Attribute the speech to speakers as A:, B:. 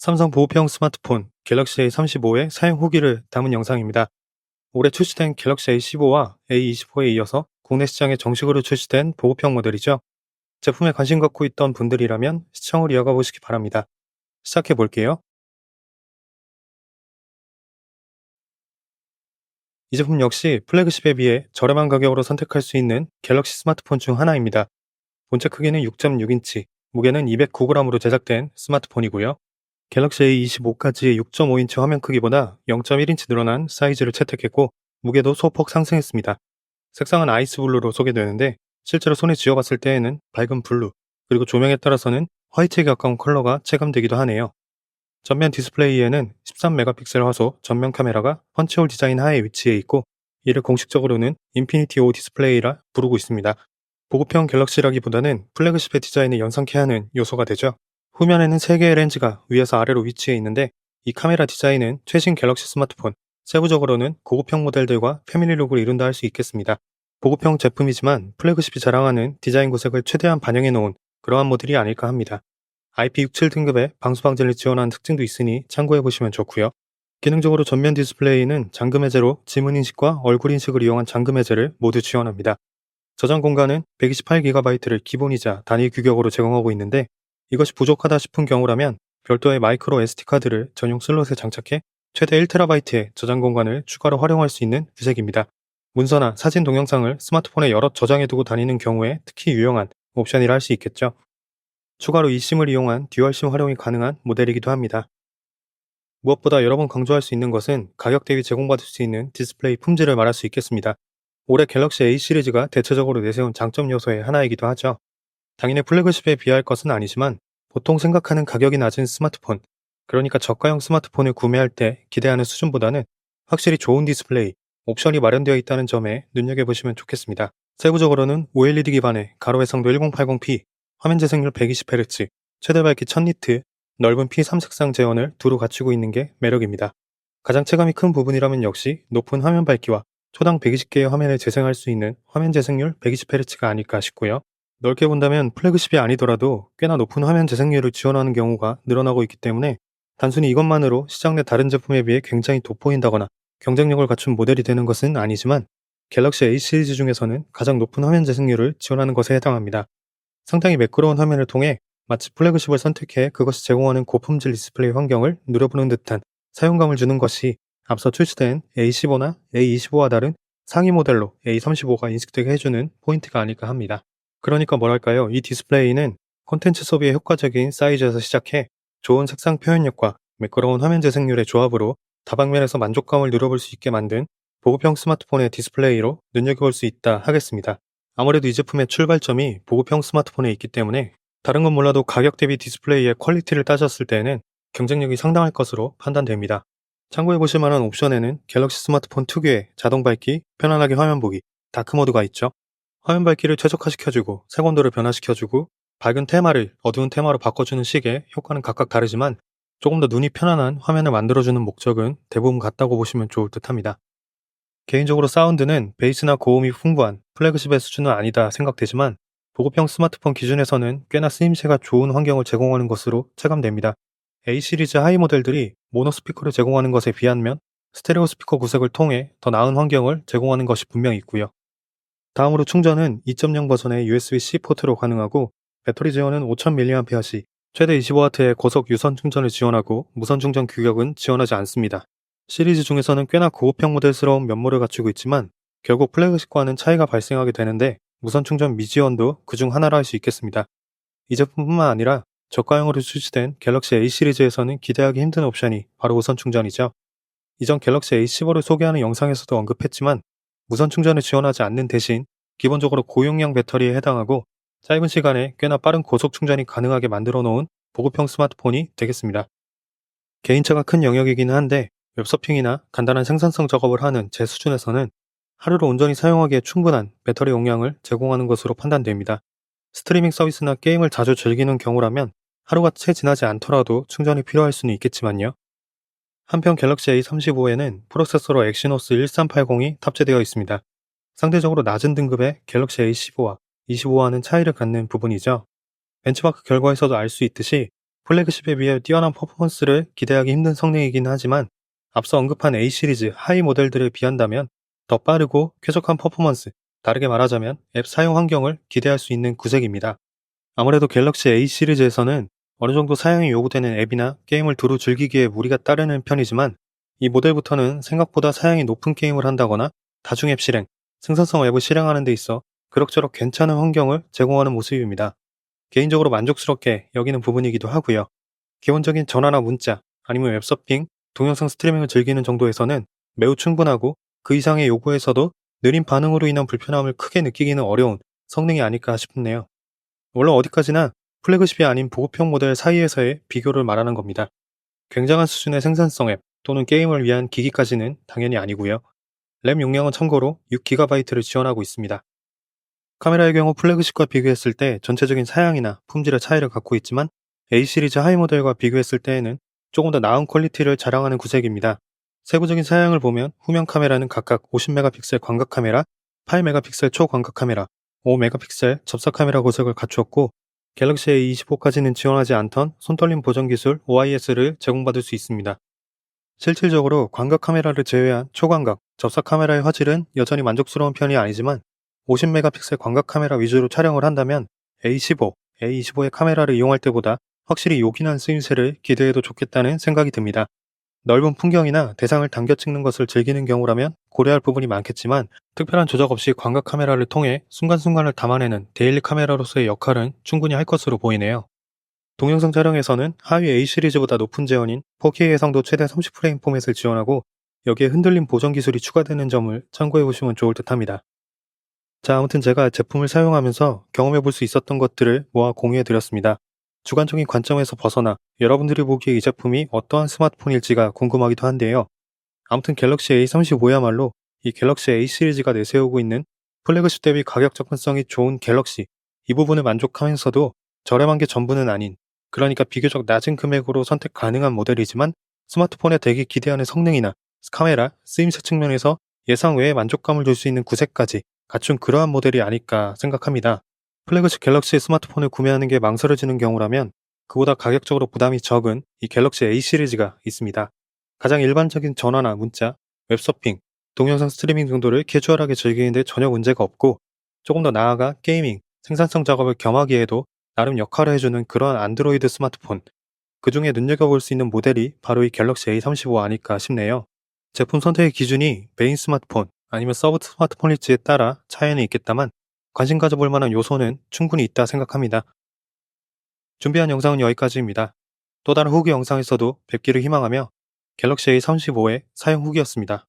A: 삼성 보호평 스마트폰 갤럭시 A35의 사용 후기를 담은 영상입니다. 올해 출시된 갤럭시 A15와 A24에 이어서 국내 시장에 정식으로 출시된 보호평 모델이죠. 제품에 관심 갖고 있던 분들이라면 시청을 이어가 보시기 바랍니다. 시작해 볼게요. 이 제품 역시 플래그십에 비해 저렴한 가격으로 선택할 수 있는 갤럭시 스마트폰 중 하나입니다. 본체 크기는 6.6인치, 무게는 209g으로 제작된 스마트폰이고요. 갤럭시 A25까지 6.5인치 화면 크기보다 0.1인치 늘어난 사이즈를 채택했고 무게도 소폭 상승했습니다. 색상은 아이스 블루로 소개되는데 실제로 손에 쥐어봤을 때에는 밝은 블루, 그리고 조명에 따라서는 화이트에 가까운 컬러가 체감되기도 하네요. 전면 디스플레이에는 13메가픽셀 화소 전면 카메라가 펀치홀 디자인 하에 위치해 있고 이를 공식적으로는 인피니티 O 디스플레이라 부르고 있습니다. 보급형 갤럭시라기보다는 플래그십의 디자인을 연상케 하는 요소가 되죠. 후면에는 3개의 렌즈가 위에서 아래로 위치해 있는데 이 카메라 디자인은 최신 갤럭시 스마트폰, 세부적으로는 고급형 모델들과 패밀리룩을 이룬다 할 수 있겠습니다. 보급형 제품이지만 플래그십이 자랑하는 디자인 구색을 최대한 반영해 놓은 그러한 모델이 아닐까 합니다. IP67 등급의 방수 방지를 지원하는 특징도 있으니 참고해 보시면 좋고요. 기능적으로 전면 디스플레이는 잠금 해제로 지문 인식과 얼굴 인식을 이용한 잠금 해제를 모두 지원합니다. 저장 공간은 128GB를 기본이자 단위 규격으로 제공하고 있는데 이것이 부족하다 싶은 경우라면 별도의 마이크로 SD카드를 전용 슬롯에 장착해 최대 1TB의 저장 공간을 추가로 활용할 수 있는 구색입니다. 문서나 사진 동영상을 스마트폰에 여럿 저장해두고 다니는 경우에 특히 유용한 옵션이라 할 수 있겠죠. 추가로 eSIM을 이용한 듀얼심 활용이 가능한 모델이기도 합니다. 무엇보다 여러 번 강조할 수 있는 것은 가격 대비 제공받을 수 있는 디스플레이 품질을 말할 수 있겠습니다. 올해 갤럭시 A 시리즈가 대체적으로 내세운 장점 요소의 하나이기도 하죠. 당연히 플래그십에 비할 것은 아니지만 보통 생각하는 가격이 낮은 스마트폰, 그러니까 저가형 스마트폰을 구매할 때 기대하는 수준보다는 확실히 좋은 디스플레이, 옵션이 마련되어 있다는 점에 눈여겨보시면 좋겠습니다. 세부적으로는 OLED 기반의 가로 해상도 1080p, 화면 재생률 120Hz, 최대 밝기 1000니트, 넓은 P3색상 재원을 두루 갖추고 있는 게 매력입니다. 가장 체감이 큰 부분이라면 역시 높은 화면 밝기와 초당 120개의 화면을 재생할 수 있는 화면 재생률 120Hz가 아닐까 싶고요. 넓게 본다면 플래그십이 아니더라도 꽤나 높은 화면 재생률을 지원하는 경우가 늘어나고 있기 때문에 단순히 이것만으로 시장 내 다른 제품에 비해 굉장히 돋보인다거나 경쟁력을 갖춘 모델이 되는 것은 아니지만 갤럭시 A 시리즈 중에서는 가장 높은 화면 재생률을 지원하는 것에 해당합니다. 상당히 매끄러운 화면을 통해 마치 플래그십을 선택해 그것이 제공하는 고품질 디스플레이 환경을 누려보는 듯한 사용감을 주는 것이 앞서 출시된 A15나 A25와 다른 상위 모델로 A35가 인식되게 해주는 포인트가 아닐까 합니다. 그러니까 뭐랄까요, 이 디스플레이는 콘텐츠 소비에 효과적인 사이즈에서 시작해 좋은 색상 표현력과 매끄러운 화면 재생률의 조합으로 다방면에서 만족감을 누려볼 수 있게 만든 보급형 스마트폰의 디스플레이로 눈여겨볼 수 있다 하겠습니다. 아무래도 이 제품의 출발점이 보급형 스마트폰에 있기 때문에 다른 건 몰라도 가격 대비 디스플레이의 퀄리티를 따졌을 때에는 경쟁력이 상당할 것으로 판단됩니다. 참고해보실 만한 옵션에는 갤럭시 스마트폰 특유의 자동 밝기, 편안하게 화면 보기, 다크 모드가 있죠. 화면 밝기를 최적화시켜주고 색온도를 변화시켜주고 밝은 테마를 어두운 테마로 바꿔주는 식의 효과는 각각 다르지만 조금 더 눈이 편안한 화면을 만들어주는 목적은 대부분 같다고 보시면 좋을 듯 합니다. 개인적으로 사운드는 베이스나 고음이 풍부한 플래그십의 수준은 아니다 생각되지만 보급형 스마트폰 기준에서는 꽤나 쓰임새가 좋은 환경을 제공하는 것으로 체감됩니다. A 시리즈 하이 모델들이 모노 스피커를 제공하는 것에 비하면 스테레오 스피커 구색을 통해 더 나은 환경을 제공하는 것이 분명히 있고요. 다음으로 충전은 2.0 버전의 USB-C 포트로 가능하고 배터리 제어는 5000mAh, 최대 25W의 고속 유선 충전을 지원하고 무선 충전 규격은 지원하지 않습니다. 시리즈 중에서는 꽤나 고급형 모델스러운 면모를 갖추고 있지만 결국 플래그십과는 차이가 발생하게 되는데 무선 충전 미지원도 그중 하나라 할 수 있겠습니다. 이 제품뿐만 아니라 저가형으로 출시된 갤럭시 A 시리즈에서는 기대하기 힘든 옵션이 바로 무선 충전이죠. 이전 갤럭시 A15를 소개하는 영상에서도 언급했지만 무선 충전을 지원하지 않는 대신 기본적으로 고용량 배터리에 해당하고 짧은 시간에 꽤나 빠른 고속 충전이 가능하게 만들어 놓은 보급형 스마트폰이 되겠습니다. 개인차가 큰 영역이기는 한데 웹서핑이나 간단한 생산성 작업을 하는 제 수준에서는 하루로 온전히 사용하기에 충분한 배터리 용량을 제공하는 것으로 판단됩니다. 스트리밍 서비스나 게임을 자주 즐기는 경우라면 하루가 채 지나지 않더라도 충전이 필요할 수는 있겠지만요. 한편 갤럭시 A35에는 프로세서로 엑시노스 1380이 탑재되어 있습니다. 상대적으로 낮은 등급의 갤럭시 A15와 25와는 차이를 갖는 부분이죠. 벤치마크 결과에서도 알 수 있듯이 플래그십에 비해 뛰어난 퍼포먼스를 기대하기 힘든 성능이긴 하지만 앞서 언급한 A 시리즈 하위 모델들에 비한다면 더 빠르고 쾌적한 퍼포먼스, 다르게 말하자면 앱 사용 환경을 기대할 수 있는 구색입니다. 아무래도 갤럭시 A 시리즈에서는 어느 정도 사양이 요구되는 앱이나 게임을 두루 즐기기에 무리가 따르는 편이지만 이 모델부터는 생각보다 사양이 높은 게임을 한다거나 다중 앱 실행, 생산성 앱을 실행하는 데 있어 그럭저럭 괜찮은 환경을 제공하는 모습입니다. 개인적으로 만족스럽게 여기는 부분이기도 하고요. 기본적인 전화나 문자, 아니면 웹서핑, 동영상 스트리밍을 즐기는 정도에서는 매우 충분하고 그 이상의 요구에서도 느린 반응으로 인한 불편함을 크게 느끼기는 어려운 성능이 아닐까 싶네요. 물론 어디까지나 플래그십이 아닌 보급형 모델 사이에서의 비교를 말하는 겁니다. 굉장한 수준의 생산성 앱 또는 게임을 위한 기기까지는 당연히 아니고요. 램 용량은 참고로 6GB를 지원하고 있습니다. 카메라의 경우 플래그십과 비교했을 때 전체적인 사양이나 품질의 차이를 갖고 있지만 A 시리즈 하위 모델과 비교했을 때에는 조금 더 나은 퀄리티를 자랑하는 구색입니다. 세부적인 사양을 보면 후면 카메라는 각각 50메가픽셀 광각 카메라, 8메가픽셀 초광각 카메라, 5메가픽셀 접사 카메라 구색을 갖추었고 갤럭시 A25까지는 지원하지 않던 손떨림 보정 기술 OIS를 제공받을 수 있습니다. 실질적으로 광각 카메라를 제외한 초광각, 접사 카메라의 화질은 여전히 만족스러운 편이 아니지만 50메가픽셀 광각 카메라 위주로 촬영을 한다면 A15, A25의 카메라를 이용할 때보다 확실히 요긴한 쓰임새를 기대해도 좋겠다는 생각이 듭니다. 넓은 풍경이나 대상을 당겨 찍는 것을 즐기는 경우라면 고려할 부분이 많겠지만 특별한 조작 없이 광각 카메라를 통해 순간순간을 담아내는 데일리 카메라로서의 역할은 충분히 할 것으로 보이네요. 동영상 촬영에서는 하위 A 시리즈보다 높은 제원인 4K 해상도 최대 30프레임 포맷을 지원하고 여기에 흔들림 보정 기술이 추가되는 점을 참고해보시면 좋을 듯 합니다. 자, 아무튼 제가 제품을 사용하면서 경험해볼 수 있었던 것들을 모아 공유해드렸습니다. 주관적인 관점에서 벗어나 여러분들이 보기에 이 제품이 어떠한 스마트폰일지가 궁금하기도 한데요. 아무튼 갤럭시 A35야말로 이 갤럭시 A 시리즈가 내세우고 있는 플래그십 대비 가격 접근성이 좋은 갤럭시, 이 부분을 만족하면서도 저렴한 게 전부는 아닌, 그러니까 비교적 낮은 금액으로 선택 가능한 모델이지만 스마트폰에 되게 기대하는 성능이나 카메라, 쓰임새 측면에서 예상 외의 만족감을 줄 수 있는 구색까지 갖춘 그러한 모델이 아닐까 생각합니다. 플래그십 갤럭시 스마트폰을 구매하는 게 망설여지는 경우라면 그보다 가격적으로 부담이 적은 이 갤럭시 A 시리즈가 있습니다. 가장 일반적인 전화나 문자, 웹서핑, 동영상 스트리밍 정도를 캐주얼하게 즐기는데 전혀 문제가 없고 조금 더 나아가 게이밍, 생산성 작업을 겸하기에도 나름 역할을 해주는 그러한 안드로이드 스마트폰, 그 중에 눈여겨볼 수 있는 모델이 바로 이 갤럭시 A35 아닐까 싶네요. 제품 선택의 기준이 메인 스마트폰 아니면 서브 스마트폰일지에 따라 차이는 있겠다만 관심 가져볼 만한 요소는 충분히 있다 생각합니다. 준비한 영상은 여기까지입니다. 또 다른 후기 영상에서도 뵙기를 희망하며 갤럭시 A35의 사용 후기였습니다.